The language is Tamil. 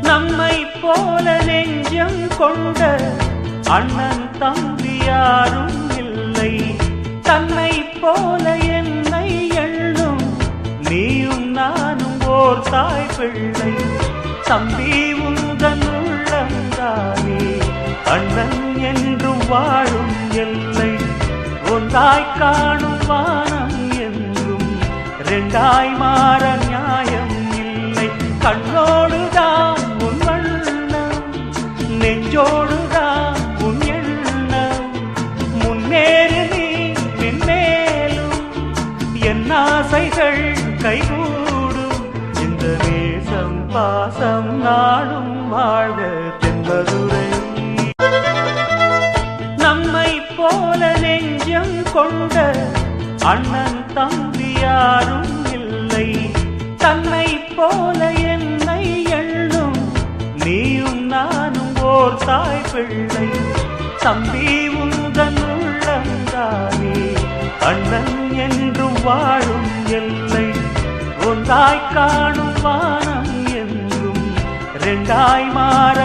நம்மை போல நெஞ்சம் கொண்ட அண்ணன் தம்பி யாரும் இல்லை. தன்னை போல என்னை எண்ணும் நீயும் நானும் ஓர் தாய் பிள்ளை. தம்பி உந்தன் உள்ளந்தானே அண்ணன் என்றும் வாழும் எல்லை. ஒன்றாய் காணும் வானம் என்றும் ரெண்டாய் மாற நியாயம் இல்லை. கண்ணோடுதான் உன் வண்ணம், நெஞ்சோடுதான் உன் எண்ணம். முன்னேறு நீ மென்மேலும், என் ஆசைகள் கைகூடும். இந்த நேசம் பாசம் நாடும் வாழ்க தென்பதுரை. நம்மை போல நெஞ்சம் கொண்ட அண்ணன் தம்பி யாரும் இல்லை. தன்னை போல என்னை எண்ணும் நீயும் நானும் ஓர் தாய் பிள்ளை. தம்பி உந்தன் உள்ளந்தானே அண்ணன் என்றும் வாழும் எல்லை. ஒன்றாய் காணும் வானம் என்றும் ரெண்டாய் மாற